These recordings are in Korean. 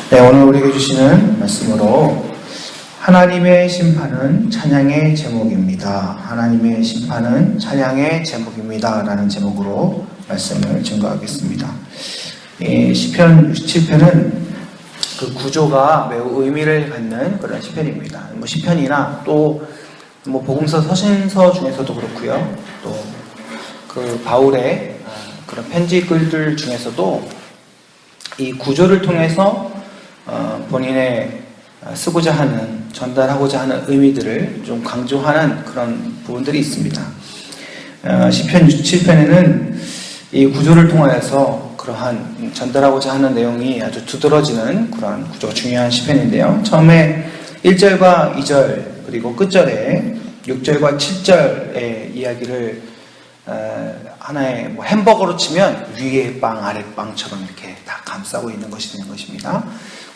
네, 오늘 우리에게 주시는 말씀으로 하나님의 심판은 찬양의 제목입니다. 하나님의 심판은 찬양의 제목입니다. 라는 제목으로 말씀을 증거하겠습니다. 시편 67편은 그 구조가 매우 의미를 갖는 그런 시편입니다. 시편이나 또 복음서 서신서 중에서도 그렇고요. 또 그 바울의 그런 편지 글들 중에서도 이 구조를 통해서 본인의 쓰고자 하는, 전달하고자 하는 의미들을 좀 강조하는 그런 부분들이 있습니다. 시편 67편에는 이 구조를 통하여서 그러한 전달하고자 하는 내용이 아주 두드러지는 그런 구조가 중요한 시편인데요. 처음에 1절과 2절 그리고 끝절에 6절과 7절의 이야기를 하나의 햄버거로 치면 위에 빵, 아래 빵처럼 이렇게 다 감싸고 있는 것이 되는 것입니다.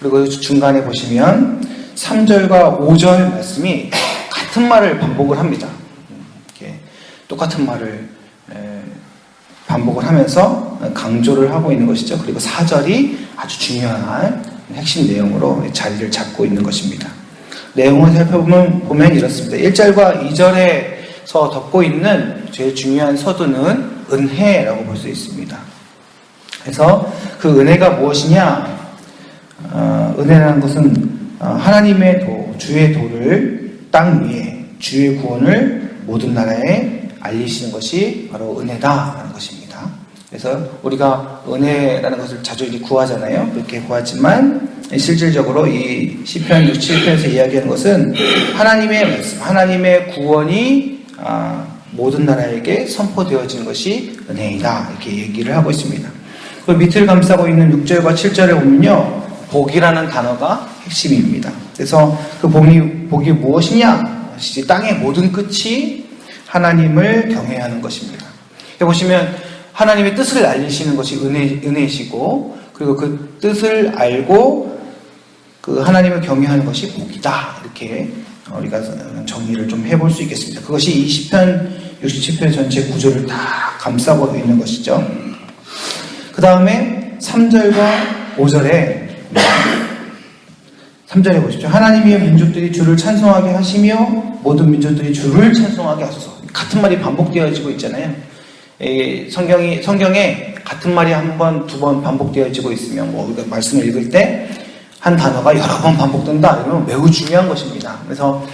그리고 중간에 보시면 3절과 5절 말씀이 같은 말을 반복을 합니다. 이렇게 똑같은 말을 반복을 하면서 강조를 하고 있는 것이죠. 그리고 4절이 아주 중요한 핵심 내용으로 자리를 잡고 있는 것입니다. 내용을 살펴보면 이렇습니다. 1절과 2절에서 덮고 있는 제일 중요한 서두는 은혜라고 볼 수 있습니다. 그래서 그 은혜가 무엇이냐? 은혜라는 것은 하나님의 도, 주의 도를 땅 위에, 주의 구원을 모든 나라에 알리시는 것이 바로 은혜다라는 것입니다. 그래서 우리가 은혜라는 것을 자주 구하잖아요. 그렇게 구하지만 실질적으로 이 시편 67편에서 이야기하는 것은 하나님의 말씀, 하나님의 구원이 모든 나라에게 선포되어지는 것이 은혜이다, 이렇게 얘기를 하고 있습니다. 그 밑을 감싸고 있는 6절과 7절에 보면요, 복이라는 단어가 핵심입니다. 그래서 그 복이 무엇이냐? 땅의 모든 끝이 하나님을 경외하는 것입니다. 여기 보시면 하나님의 뜻을 알리시는 것이 은혜이시고, 그리고 그 뜻을 알고 그 하나님을 경외하는 것이 복이다, 이렇게 우리가 정리를 좀 해볼 수 있겠습니다. 그것이 이 시편 67편 전체 구조를 다 감싸고 있는 것이죠. 그 다음에 3절과 5절에 3절에 보십시오. 하나님의 민족들이 주를 찬송하게 하시며 모든 민족들이 주를 찬송하게 하소서. 같은 말이 반복되어지고 있잖아요. 성경에 같은 말이 한 번, 두 번 반복되어지고 있으면 우리가 말씀을 읽을 때 한 단어가 여러 번 반복된다, 이러면 매우 중요한 것입니다. 그래서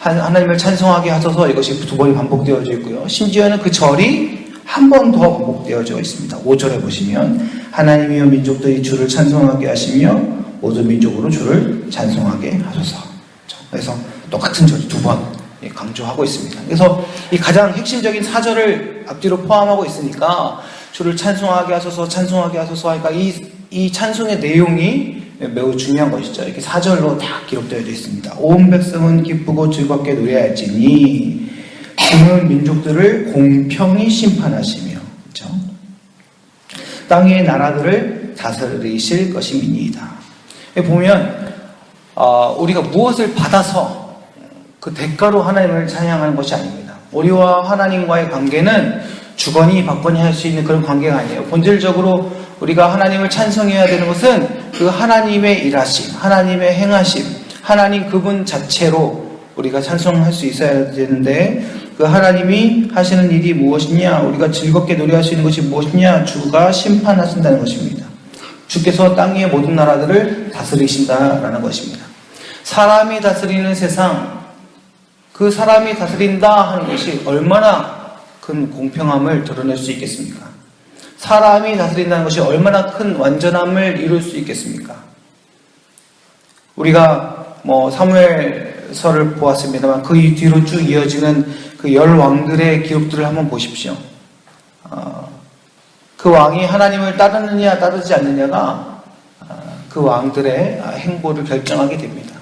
하나님을 찬송하게 하소서, 이것이 두 번이 반복되어져 있고요. 심지어는 그 절이 한 번 더 반복되어져 있습니다. 5절에 보시면 하나님이여 민족들이 주를 찬송하게 하시며 모든 민족으로 주를 찬송하게 하소서. 그래서 똑같은 절이 두 번 강조하고 있습니다. 그래서 이 가장 핵심적인 4절을 앞뒤로 포함하고 있으니까 주를 찬송하게 하소서, 찬송하게 하소서 하니까 이 찬송의 내용이 매우 중요한 것이죠. 이렇게 4절로 다 기록되어져 있습니다. 온 백성은 기쁘고 즐겁게 노래할지니 주는 민족들을 공평히 심판하시며, 그렇죠? 땅의 나라들을 다스리실 것임이니이다. 보면 우리가 무엇을 받아서 그 대가로 하나님을 찬양하는 것이 아닙니다. 우리와 하나님과의 관계는 주거니 받거니 할 수 있는 그런 관계가 아니에요. 본질적으로 우리가 하나님을 찬송해야 되는 것은 그 하나님의 일하심, 하나님의 행하심, 하나님 그분 자체로 우리가 찬송할 수 있어야 되는데, 그 하나님이 하시는 일이 무엇이냐, 우리가 즐겁게 노래할 수 있는 것이 무엇이냐, 주가 심판하신다는 것입니다. 주께서 땅 위의 모든 나라들을 다스리신다라는 것입니다. 사람이 다스리는 세상, 그 사람이 다스린다 하는 것이 얼마나 큰 공평함을 드러낼 수 있겠습니까? 사람이 다스린다는 것이 얼마나 큰 완전함을 이룰 수 있겠습니까? 우리가 사무엘서를 보았습니다만 그 뒤로 쭉 이어지는 그 10왕들의 기록들을 한번 보십시오. 그 왕이 하나님을 따르느냐 따르지 않느냐가 그 왕들의 행보를 결정하게 됩니다.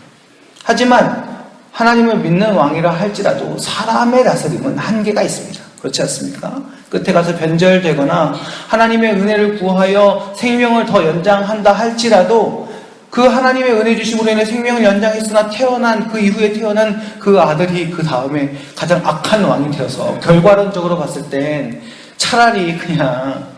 하지만 하나님을 믿는 왕이라 할지라도 사람의 다스림은 한계가 있습니다. 그렇지 않습니까? 끝에 가서 변절되거나 하나님의 은혜를 구하여 생명을 더 연장한다 할지라도 그 하나님의 은혜 주심으로 인해 생명을 연장했으나 태어난 그 이후에 태어난 그 아들이 그 다음에 가장 악한 왕이 되어서 결과론적으로 봤을 땐 차라리 그냥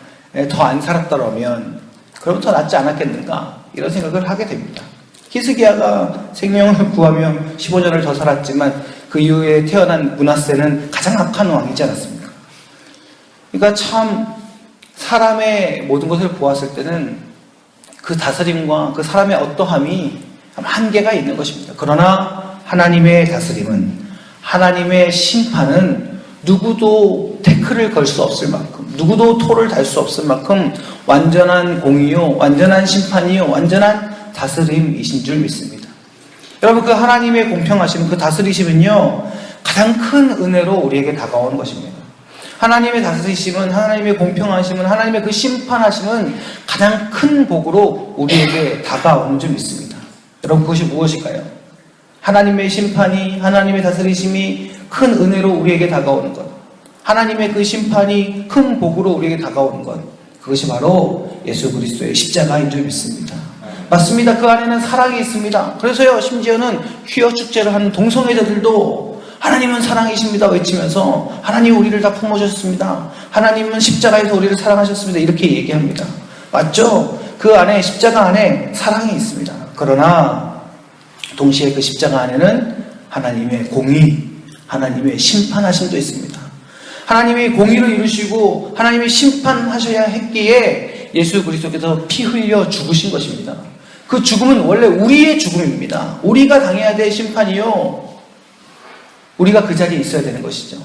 더 안 살았더라면 그럼 더 낫지 않았겠는가? 이런 생각을 하게 됩니다. 히스기야가 생명을 구하며 15년을 더 살았지만 그 이후에 태어난 므낫세는 가장 악한 왕이지 않았습니까? 그러니까 참 사람의 모든 것을 보았을 때는 그 다스림과 그 사람의 어떠함이 한계가 있는 것입니다. 그러나 하나님의 다스림은, 하나님의 심판은 누구도 태클을 걸 수 없을 만큼, 누구도 토를 달 수 없을 만큼 완전한 공의요, 완전한 심판이요, 완전한 다스림이신 줄 믿습니다. 여러분, 그 하나님의 공평하심, 그 다스리심은요, 가장 큰 은혜로 우리에게 다가오는 것입니다. 하나님의 다스리심은, 하나님의 공평하심은, 하나님의 그 심판하심은 가장 큰 복으로 우리에게 다가오는 줄 믿습니다. 여러분, 그것이 무엇일까요? 하나님의 심판이, 하나님의 다스리심이 큰 은혜로 우리에게 다가오는 것, 하나님의 그 심판이 큰 복으로 우리에게 다가오는 것, 그것이 바로 예수 그리스도의 십자가인 줄 믿습니다. 맞습니다. 그 안에는 사랑이 있습니다. 그래서요, 심지어는 퀴어 축제를 하는 동성애자들도 하나님은 사랑이십니다 외치면서 하나님 우리를 다 품어주셨습니다. 하나님은 십자가에서 우리를 사랑하셨습니다. 이렇게 얘기합니다. 맞죠? 그 안에, 십자가 안에 사랑이 있습니다. 그러나 동시에 그 십자가 안에는 하나님의 공의, 하나님의 심판하심도 있습니다. 하나님이 공의를 이루시고 하나님이 심판하셔야 했기에 예수 그리스도께서 피 흘려 죽으신 것입니다. 그 죽음은 원래 우리의 죽음입니다. 우리가 당해야 될 심판이요, 우리가 그 자리에 있어야 되는 것이죠.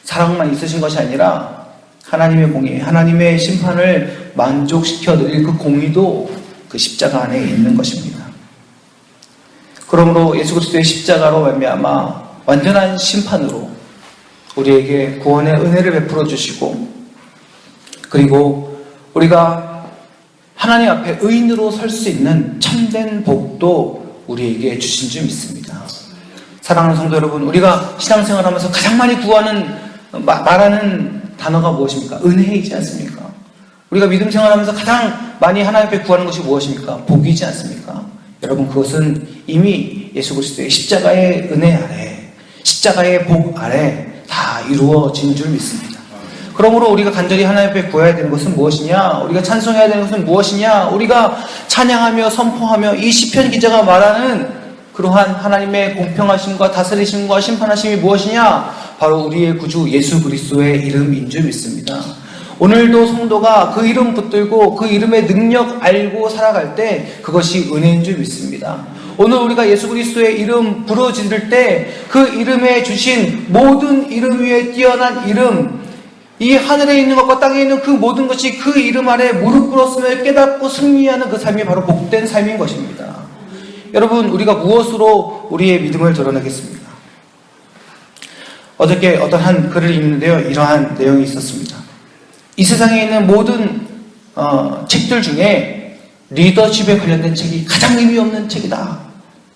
사랑만 있으신 것이 아니라 하나님의 공의, 하나님의 심판을 만족시켜 드릴 그 공의도 그 십자가 안에 있는 것입니다. 그러므로 예수 그리스도의 십자가로 말미암아 완전한 심판으로 우리에게 구원의 은혜를 베풀어 주시고, 그리고 우리가 하나님 앞에 의인으로 설 수 있는 참된 복도 우리에게 주신 줄 믿습니다. 사랑하는 성도 여러분, 우리가 신앙생활하면서 가장 많이 말하는 단어가 무엇입니까? 은혜이지 않습니까? 우리가 믿음 생활하면서 가장 많이 하나님 앞에 구하는 것이 무엇입니까? 복이지 않습니까? 여러분, 그것은 이미 예수 그리스도의 십자가의 은혜 아래, 십자가의 복 아래 다 이루어진 줄 믿습니다. 그러므로 우리가 간절히 하나님 앞에 구해야 되는 것은 무엇이냐? 우리가 찬송해야 되는 것은 무엇이냐? 우리가 찬양하며 선포하며 이 시편 기자가 말하는 그러한 하나님의 공평하심과 다스리심과 심판하심이 무엇이냐? 바로 우리의 구주 예수 그리스도의 이름인 줄 믿습니다. 오늘도 성도가 그 이름 붙들고 그 이름의 능력 알고 살아갈 때 그것이 은혜인 줄 믿습니다. 오늘 우리가 예수 그리스도의 이름 부르짖을 때 그 이름에 주신 모든 이름 위에 뛰어난 이름, 이 하늘에 있는 것과 땅에 있는 그 모든 것이 그 이름 아래 무릎 꿇었음을 깨닫고 승리하는 그 삶이 바로 복된 삶인 것입니다. 여러분, 우리가 무엇으로 우리의 믿음을 드러내겠습니까? 어저께 어떤 한 글을 읽는데요, 이러한 내용이 있었습니다. 이 세상에 있는 모든 책들 중에 리더십에 관련된 책이 가장 의미 없는 책이다.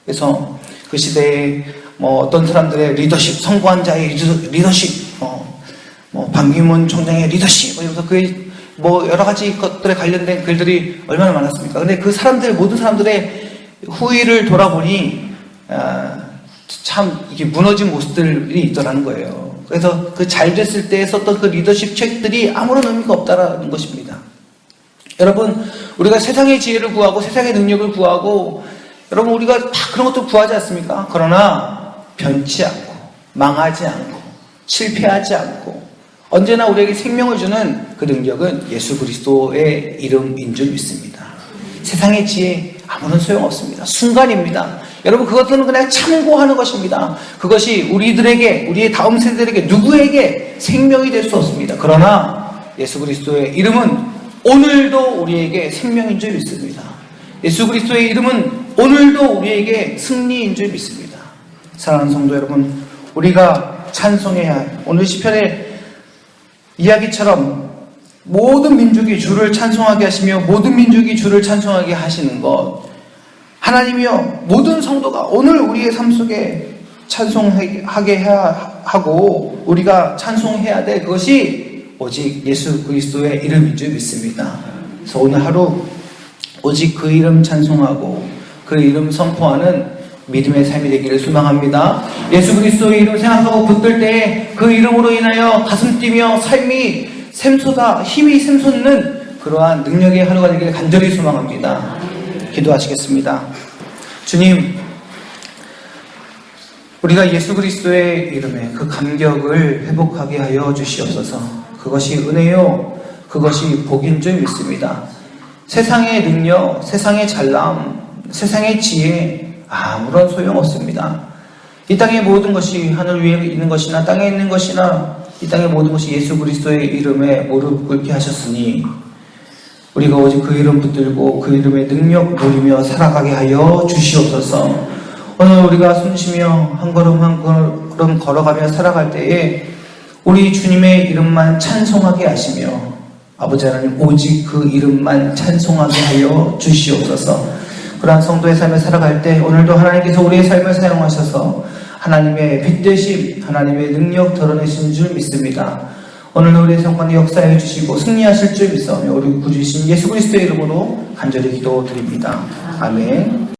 그래서 그 시대에 어떤 사람들의 리더십, 선구한 자의 리더십, 반기문 총장의 리더십, 이러면서 여러 가지 것들에 관련된 글들이 얼마나 많았습니까? 근데 그 사람들, 모든 사람들의 후위를 돌아보니 참 이게 무너진 모습들이 있더라는 거예요. 그래서 그 잘 됐을 때 썼던 그 리더십 책들이 아무런 의미가 없다라는 것입니다. 여러분, 우리가 세상의 지혜를 구하고 세상의 능력을 구하고, 여러분, 우리가 다 그런 것도 구하지 않습니까? 그러나 변치 않고 망하지 않고 실패하지 않고 언제나 우리에게 생명을 주는 그 능력은 예수 그리스도의 이름인 줄 믿습니다. 세상의 지혜 아무런 소용없습니다. 순간입니다. 여러분, 그것들은 그냥 참고하는 것입니다. 그것이 우리들에게, 우리의 다음 세대들에게, 누구에게 생명이 될 수 없습니다. 그러나 예수 그리스도의 이름은 오늘도 우리에게 생명인 줄 믿습니다. 예수 그리스도의 이름은 오늘도 우리에게 승리인 줄 믿습니다. 사랑하는 성도 여러분, 우리가 찬송해야 할 오늘 시편의 이야기처럼 모든 민족이 주를 찬송하게 하시며 모든 민족이 주를 찬송하게 하시는 것, 하나님이여, 모든 성도가 오늘 우리의 삶 속에 찬송하게 해야 하고 우리가 찬송해야 될 그것이 오직 예수 그리스도의 이름인 줄 믿습니다. 그래서 오늘 하루 오직 그 이름 찬송하고 그 이름 선포하는 믿음의 삶이 되기를 소망합니다. 예수 그리스도의 이름 생각하고 붙들 때 그 이름으로 인하여 가슴 뛰며 삶이 샘솟아 힘이 샘솟는 그러한 능력의 하루가 되기를 간절히 소망합니다. 기도하시겠습니다. 주님, 우리가 예수 그리스도의 이름에 그 감격을 회복하게 하여 주시옵소서. 그것이 은혜요, 그것이 복인 줄 믿습니다. 세상의 능력, 세상의 잘남, 세상의 지혜 아무런 소용없습니다. 이 땅의 모든 것이 하늘 위에 있는 것이나 땅에 있는 것이나 이 땅의 모든 것이 예수 그리스도의 이름에 무릎 꿇게 하셨으니 우리가 오직 그 이름 붙들고 그 이름의 능력 누리며 살아가게 하여 주시옵소서. 오늘 우리가 숨쉬며 한 걸음 한 걸음 걸어가며 살아갈 때에 우리 주님의 이름만 찬송하게 하시며 아버지 하나님 오직 그 이름만 찬송하게 하여 주시옵소서. 그러한 성도의 삶을 살아갈 때 오늘도 하나님께서 우리의 삶을 사용하셔서 하나님의 빛 되심, 하나님의 능력 드러내신 줄 믿습니다. 오늘도 우리의 성관에 역사해 주시고 승리하실 줄 믿사오며 우리 구주이신 예수 그리스도의 이름으로 간절히 기도드립니다. 아멘.